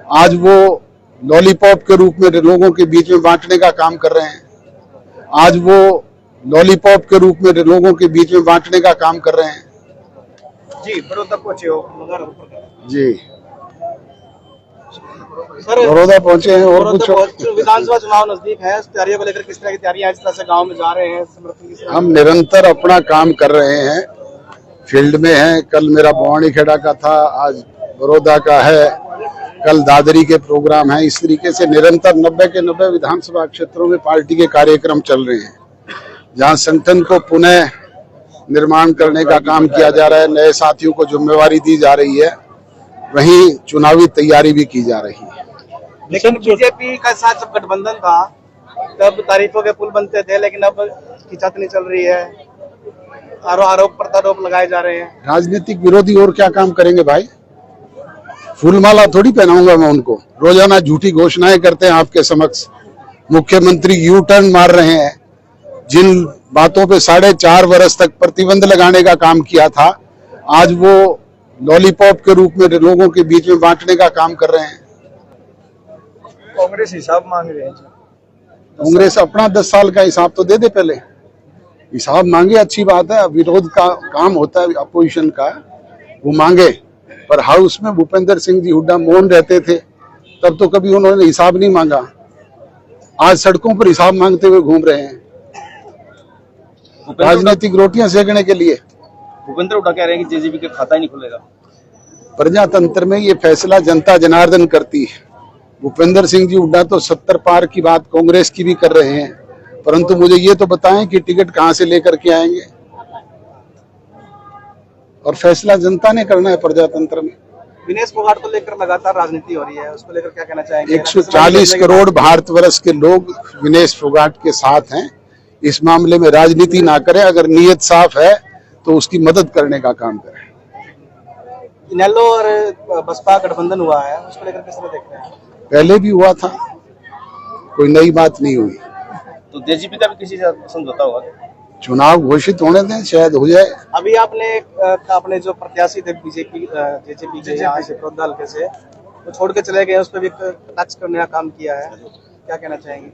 आज वो लॉलीपॉप के रूप में लोगों के बीच में बांटने का काम कर रहे हैं। आज वो लॉलीपॉप के रूप में लोगों के बीच में बांटने का काम कर रहे हैं। जी बड़ौदा पहुंचे हो जी सर, बड़ौदा पहुंचे हैं। और कुछ विधानसभा चुनाव नजदीक है, इस तैयारियों को लेकर किस तरह की तैयारियां इस तरह से गांव में जा रहे हैं? हम निरंतर अपना काम कर रहे हैं, फील्ड में हैं। कल मेरा भवानी खेड़ा का था, आज बड़ौदा का है, कल दादरी के प्रोग्राम है। इस तरीके से निरंतर 90 के 90 विधानसभा क्षेत्रों में पार्टी के कार्यक्रम चल रहे हैं, जहां संगठन को पुनः निर्माण करने का काम किया जा रहा है, नए साथियों को जिम्मेवारी दी जा रही है, वहीं चुनावी तैयारी भी की जा रही है। लेकिन बीजेपी का साथ जब गठबंधन था तब तारीफों के पुल बनते थे, लेकिन अब खिंचातानी चल रही है, आरोप प्रत्यारोप लगाए जा रहे हैं। राजनीतिक विरोधी और क्या काम करेंगे भाई? फूलमाला थोड़ी पहनाऊंगा मैं उनको। रोजाना झूठी घोषणाएं करते हैं आपके समक्ष। मुख्यमंत्री यू टर्न मार रहे हैं। जिन बातों पे 4.5 वर्ष तक प्रतिबंध लगाने का काम किया था, आज वो लॉलीपॉप के रूप में लोगों के बीच में बांटने का काम कर रहे हैं। कांग्रेस हिसाब मांग रहे हैं। कांग्रेस अपना 10 साल का हिसाब तो दे दे, पहले हिसाब मांगे, अच्छी बात है। विरोध का काम होता है अपोजिशन का, वो मांगे। पर हाउस में भूपेंद्र सिंह जी हुड्डा मौन रहते थे, तब तो कभी उन्होंने हिसाब नहीं मांगा। आज सड़कों पर हिसाब मांगते हुए घूम रहे हैं, राजनीतिक रोटियां सेकने के लिए। भूपेंद्र हुड्डा कह रहे हैं कि जेजेपी का खाता ही नहीं खुलेगा। प्रजातंत्र में ये फैसला जनता जनार्दन करती है। भूपेंद्र सिंह जी हुड्डा तो 70 पार की बात कांग्रेस की भी कर रहे हैं, परंतु मुझे ये तो बताएं कि टिकट कहां से लेकर के आएंगे। और फैसला जनता ने करना है प्रजातंत्र में। विनेश फोगाट को लेकर लगातार राजनीति हो रही है, उसको लेकर क्या कहना चाहेंगे? 140 करोड़ भारतवर्ष के लोग विनेश फोगाट के साथ हैं। इस मामले में राजनीति ना करें, अगर नीयत साफ है तो उसकी मदद करने का काम करें। इनेलो और बसपा गठबंधन हुआ है, उसको लेकर किस तरह देखते हैं? पहले भी हुआ था, कोई नई बात नहीं हुई। तो जेजेपी का भी किसी से समझौता हुआ? चुनाव घोषित होने दें, शायद हो जाए। अभी आपने जो प्रत्याशी थे बीजेपी जेजेपी के यहाँ से बड़ौदा हल्के से, वो छोड़ के चले गए, उस पर भी टच करने का काम किया है, क्या कहना चाहेंगे?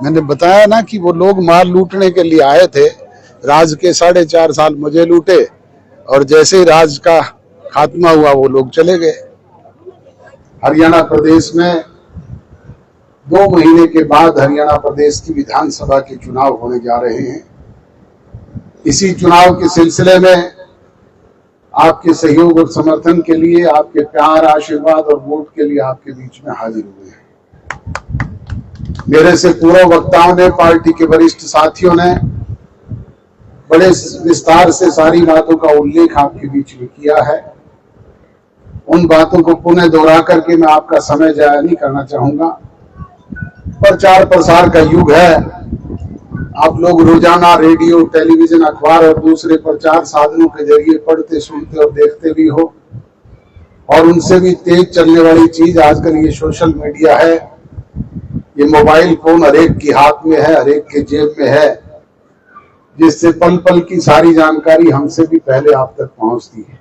मैंने बताया ना कि वो लोग माल लूटने के लिए आए थे। राज के 4.5 साल मुझे लूटे, और जैसे ही राज का खात्मा हुआ वो लोग चले गए। हरियाणा प्रदेश में 2 महीने के बाद हरियाणा प्रदेश की विधानसभा के चुनाव होने जा रहे हैं। इसी चुनाव के सिलसिले में आपके सहयोग और समर्थन के लिए, आपके प्यार, आशीर्वाद और वोट के लिए आपके बीच में हाजिर हुए हैं। मेरे से पूर्व वक्ताओं ने, पार्टी के वरिष्ठ साथियों ने बड़े विस्तार से सारी बातों का उल्लेख आपके बीच में किया है। उन बातों को पुनः दोहरा करके मैं आपका समय जाया नहीं करना चाहूंगा। प्रचार प्रसार का युग है। आप लोग रोजाना रेडियो, टेलीविजन, अखबार और दूसरे प्रचार साधनों के जरिए पढ़ते, सुनते और देखते भी हो। और उनसे भी तेज चलने वाली चीज आजकल ये सोशल मीडिया है। ये मोबाइल फोन हर एक के हाथ में है, हर एक के जेब में है, जिससे पल पल की सारी जानकारी हमसे भी पहले आप तक पहुंचती है।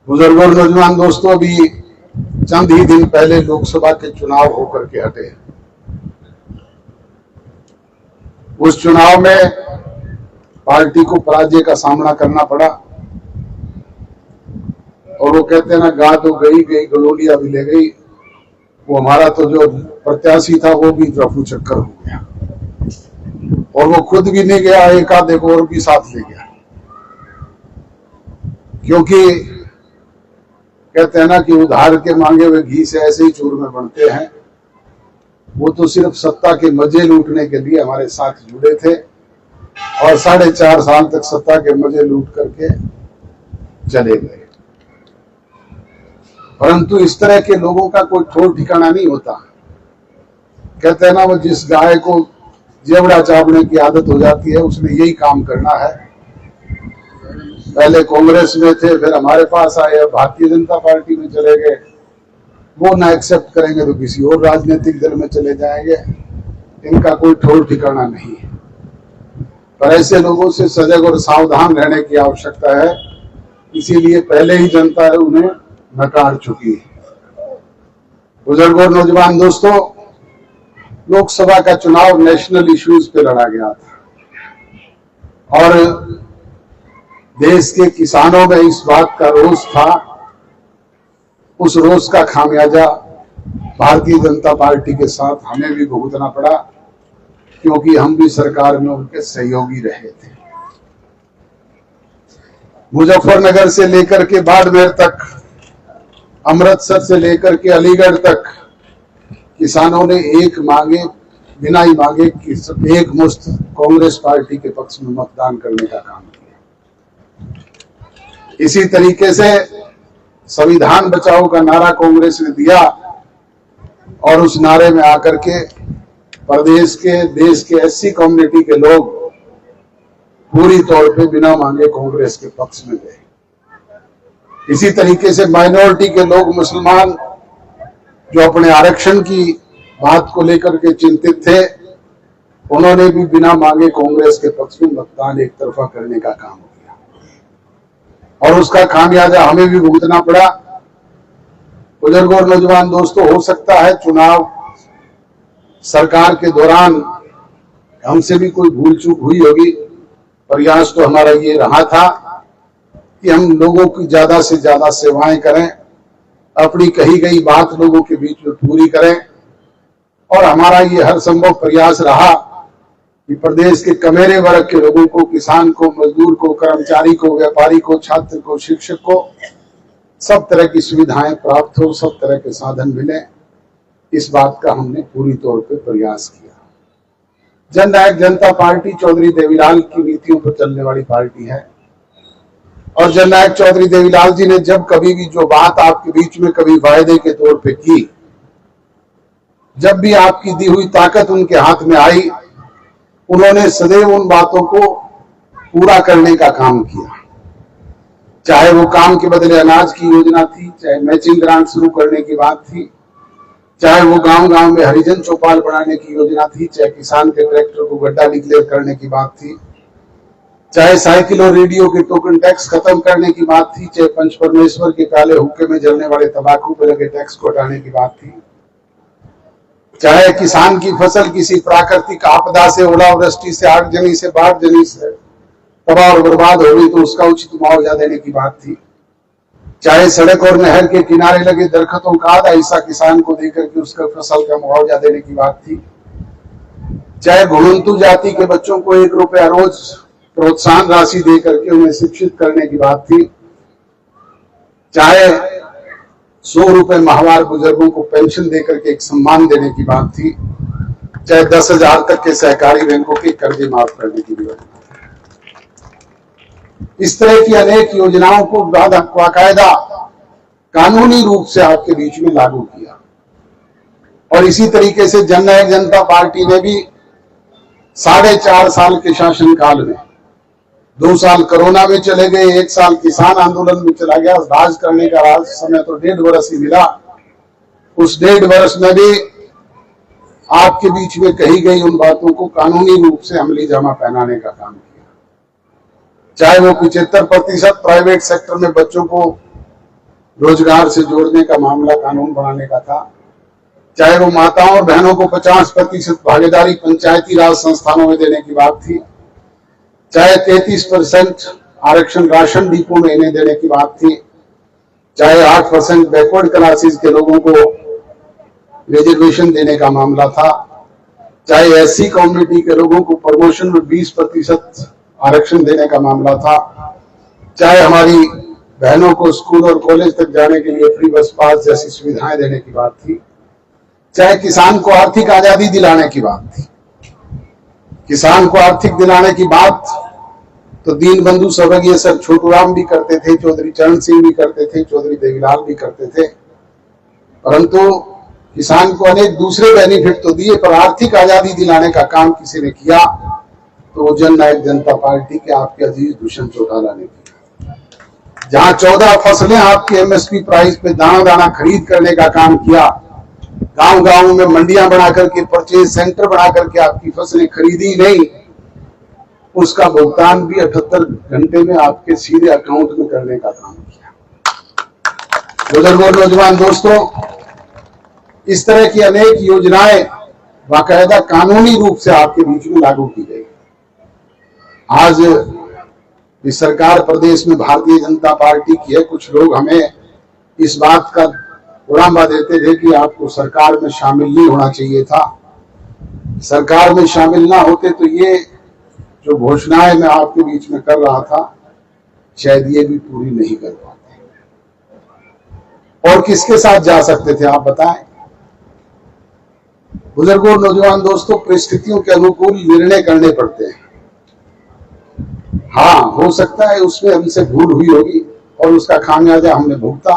बुजुर्गों और नौजवान दोस्तों, अभी चंद ही दिन पहले लोकसभा के चुनाव होकर के हटे। उस चुनाव में पार्टी को पराजय का सामना करना पड़ा, और वो कहते हैं ना, गा तो गई गई गलोलिया भी ले गई। वो हमारा तो जो प्रत्याशी था वो भी रफू चक्कर हो गया, और वो खुद भी नहीं गया, एक आधे को और भी साथ ले गया। क्योंकि कहते हैं ना कि उधार के मांगे हुए घी से ऐसे ही चूरमे बनते हैं। वो तो सिर्फ सत्ता के मजे लूटने के लिए हमारे साथ जुड़े थे, और 4.5 साल तक सत्ता के मजे लूट करके चले गए। परंतु इस तरह के लोगों का कोई ठोर ठिकाना नहीं होता। कहते हैं ना, वो जिस गाय को जेवड़ा चावने की आदत हो जाती है, उसने यही काम करना है। पहले कांग्रेस में थे, फिर हमारे पास आए, भारतीय जनता पार्टी में चले गए। वो ना एक्सेप्ट करेंगे तो किसी और राजनीतिक दल में चले जाएंगे। इनका कोई ठोर ठिकाना नहीं है। पर ऐसे लोगों से सजग और सावधान रहने की आवश्यकता है। इसीलिए पहले ही जनता उन्हें नकार चुकी है। बुजुर्गों और नौजवान दोस्तों, लोकसभा का चुनाव नेशनल इश्यूज पे लड़ा गया था और देश के किसानों में इस बात का रोष था। उस रोष का खामियाजा भारतीय जनता पार्टी के साथ हमें भी भुगतना पड़ा, क्योंकि हम भी सरकार में उनके सहयोगी रहे थे। मुजफ्फरनगर से लेकर के बाड़मेर तक, अमृतसर से लेकर के अलीगढ़ तक किसानों ने एक मांगे बिना ही मांगे एक मुश्त कांग्रेस पार्टी के पक्ष में मतदान करने का काम किया। इसी तरीके से संविधान बचाओ का नारा कांग्रेस ने दिया और उस नारे में आकर के प्रदेश के देश के एससी कम्युनिटी के लोग पूरी तौर पे बिना मांगे कांग्रेस के पक्ष में गए। इसी तरीके से माइनॉरिटी के लोग, मुसलमान जो अपने आरक्षण की बात को लेकर के चिंतित थे, उन्होंने भी बिना मांगे कांग्रेस के पक्ष में मतदान एक तरफा करने का काम किया और उसका खामियाजा हमें भी भुगतना पड़ा। बुजुर्गों और नौजवान दोस्तों, हो सकता है चुनाव सरकार के दौरान हमसे भी कोई भूल चूक हुई होगी। प्रयास तो हमारा ये रहा था कि हम लोगों की ज्यादा से ज्यादा सेवाएं करें, अपनी कही गई बात लोगों के बीच में पूरी करें और हमारा ये हर संभव प्रयास रहा कि प्रदेश के कमेरे वर्ग के लोगों को, किसान को, मजदूर को, कर्मचारी को, व्यापारी को, छात्र को, शिक्षक को सब तरह की सुविधाएं प्राप्त हो, सब तरह के साधन मिले। इस बात का हमने पूरी तौर पे प्रयास किया। जननायक जनता पार्टी चौधरी देवीलाल की नीतियों पर चलने वाली पार्टी है और जननायक चौधरी देवीलाल जी ने जब कभी भी जो बात आपके बीच में कभी वायदे के तौर पे की, जब भी आपकी दी हुई ताकत उनके हाथ में आई, उन्होंने सदैव उन बातों को पूरा करने का काम किया। चाहे वो काम के बदले अनाज की योजना थी, चाहे मैचिंग ग्रांट शुरू करने की बात थी, चाहे वो गांव गांव में हरिजन चौपाल बनाने की योजना थी, चाहे किसान के ट्रैक्टर को गड्ढा डिक्लेयर करने की बात थी, चाहे साइकिल और रेडियो के टोकन टैक्स खत्म करने की बात थी, चाहे पंच परमेश्वर के काले हुक्के में जलने वाले तंबाकू पर लगे टैक्स को हटाने की बात थी, चाहे किसान की फसल किसी प्राकृतिक आपदा से, ओलावृष्टि से, आगजनी से, बाढ़जनी से तबाह और बर्बाद हो गई तो उसका उचित मुआवजा देने की बात थी, चाहे सड़क और नहर के किनारे लगे दरख्तों का आधा हिस्सा किसान को देकर के उसका फसल का मुआवजा देने की बात थी, चाहे घुमंतु जाति के बच्चों को 1 रुपया रोज प्रोत्साहन राशि देकर के उन्हें शिक्षित करने की बात थी, चाहे 100 रुपए माहवार बुजुर्गों को पेंशन देकर के एक सम्मान देने की बात थी, चाहे 10,000 तक के सहकारी बैंकों के कर्जे माफ करने की भी बात थी। इस तरह की अनेक योजनाओं को बाकायदा कानूनी रूप से आपके बीच में लागू किया और इसी तरीके से जननायक जनता पार्टी ने भी 4.5 साल के शासनकाल में 2 साल कोरोना में चले गए, 1 साल किसान आंदोलन में चला गया, राज करने का राज समय तो 1.5 वर्ष ही मिला। उस 1.5 वर्ष में भी आपके बीच में कही गई उन बातों को कानूनी रूप से अमली जामा पहनाने का काम किया। चाहे वो 75% प्राइवेट सेक्टर में बच्चों को रोजगार से जोड़ने का मामला कानून बनाने का था, चाहे वो माताओं और बहनों को 50% भागीदारी पंचायती राज संस्थानों में देने की बात थी, चाहे 33% आरक्षण राशन डिपो में इन्हें देने की बात थी, चाहे 8% बैकवर्ड क्लासेस के लोगों को रिजर्वेशन देने का मामला था, चाहे एससी कम्युनिटी के लोगों को प्रमोशन में 20% आरक्षण देने का मामला था, चाहे हमारी बहनों को स्कूल और कॉलेज तक जाने के लिए फ्री बस पास जैसी सुविधाएं देने की बात थी, चाहे किसान को आर्थिक आजादी दिलाने की बात थी। किसान को आर्थिक दिलाने की बात तो दीन बंधु स्वर्गीय सर छोटूराम भी करते थे, चौधरी चरण सिंह भी करते थे, चौधरी देवीलाल भी करते थे, परंतु किसान को अनेक दूसरे बेनिफिट तो दिए, पर आर्थिक आजादी दिलाने का काम किसी ने किया तो वो जननायक जनता पार्टी के आपके अजीज दुष्यंत चौटाला ने किया। जहां 14 फसलें आपके एमएसपी प्राइस पे दाना दाना खरीद करने का काम किया, गांव गांव में मंडियां बना करके, परचेज सेंटर बना करके आपकी फसलें खरीदी नहीं, उसका भुगतान भी 78 घंटे में आपके सीधे अकाउंट में करने का काम किया। बुजुर्गों और नौजवान दोस्तों, इस तरह की अनेक योजनाएं बाकायदा कानूनी रूप से आपके बीच में लागू की गई। आज इस सरकार प्रदेश में भारतीय जनता पार्टी की है। कुछ लोग हमें इस बात का उड़ामा देते थे कि आपको सरकार में शामिल नहीं होना चाहिए था। सरकार में शामिल ना होते तो ये जो घोषणाएं मैं आपके बीच में कर रहा था शायद ये भी पूरी नहीं कर पाते। और किसके साथ जा सकते थे आप बताएं? बुजुर्गों, नौजवान दोस्तों, परिस्थितियों के अनुकूल निर्णय करने पड़ते हैं। हाँ, हो सकता है उसमें हमसे भूल हुई होगी और उसका खामियाजा हमने भुगता,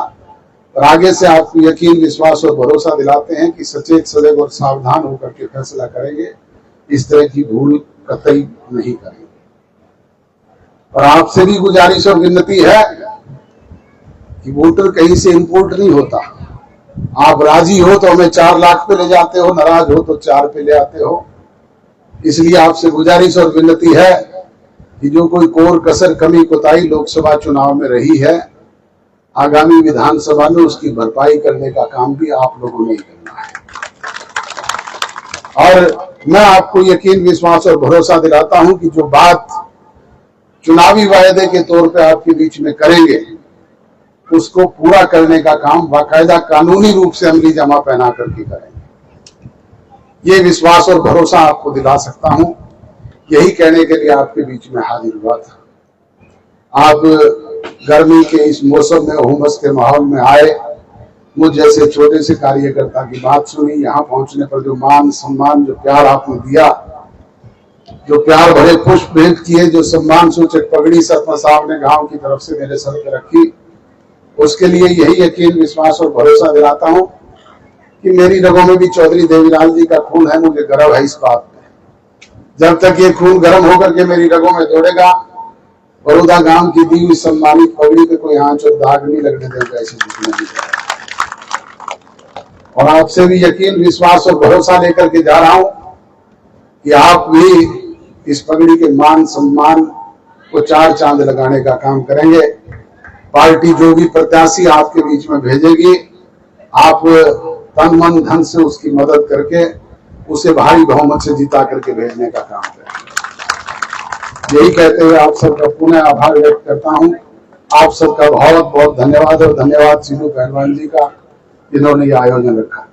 और आगे से आपको यकीन, विश्वास और भरोसा दिलाते हैं कि सचेत, सजग और सावधान होकर के फैसला करेंगे। इस तरह की भूल कतई नहीं करेंगे। और आपसे भी गुजारिश और विनती है कि वोटर कहीं से इंपोर्ट नहीं होता। आप राजी हो तो हमें 4 लाख पे ले जाते हो, नाराज हो तो 4 पे ले आते हो। इसलिए आपसे गुजारिश और विनती है कि जो कोई कोर कसर, कमी, कोताही लोकसभा चुनाव में रही है, आगामी विधानसभा में उसकी भरपाई करने का काम भी आप लोगों ने करना है। और मैं आपको यकीन, विश्वास और भरोसा दिलाता हूं कि जो बात चुनावी वायदे के तौर पे आपके बीच में करेंगे, उसको पूरा करने का काम बाकायदा कानूनी रूप से अमली जमा पहना करके करेंगे। ये विश्वास और भरोसा आपको दिला सकता हूं। यही कहने के लिए आपके बीच में हाजिर हुआ था। आप गर्मी के इस मौसम में, हुमस के माहौल में आए, मुझ जैसे छोटे से कार्यकर्ता की बात सुनी। यहाँ पहुंचने पर जो मान सम्मान, जो प्यार आपने दिया, जो प्यार भरे पुष्प भेंट किए, जो सम्मान सूचक पगड़ी सरपंच साहब ने गांव की तरफ से मेरे सर पर रखी, उसके लिए यही यकीन, विश्वास और भरोसा दिलाता हूं कि मेरी रगों में भी चौधरी देवीलाल जी का खून है। मुझे गर्व है इस बात पे। जब तक ये खून गर्म होकर के मेरी रगों में दौड़ेगा, बड़ौदा गांव की दी हुई सम्मानित पगड़ी पे कोई आंच और दाग नहीं लगने देगा, ऐसे दिखने नहीं। और आपसे भी यकीन, विश्वास और भरोसा लेकर के जा रहा हूं कि आप भी इस पगड़ी के मान सम्मान को 4 चांद लगाने का काम करेंगे। पार्टी जो भी प्रत्याशी आपके बीच में भेजेगी, आप तन मन धन से उसकी मदद करके उसे भारी बहुमत से जिता करके भेजने का काम करेंगे। यही कहते हुए आप सबका पुनः आभार व्यक्त करता हूं। आप सबका बहुत बहुत धन्यवाद, और धन्यवाद सीनू पहलवान जी का, जिन्होंने ये आयोजन रखा।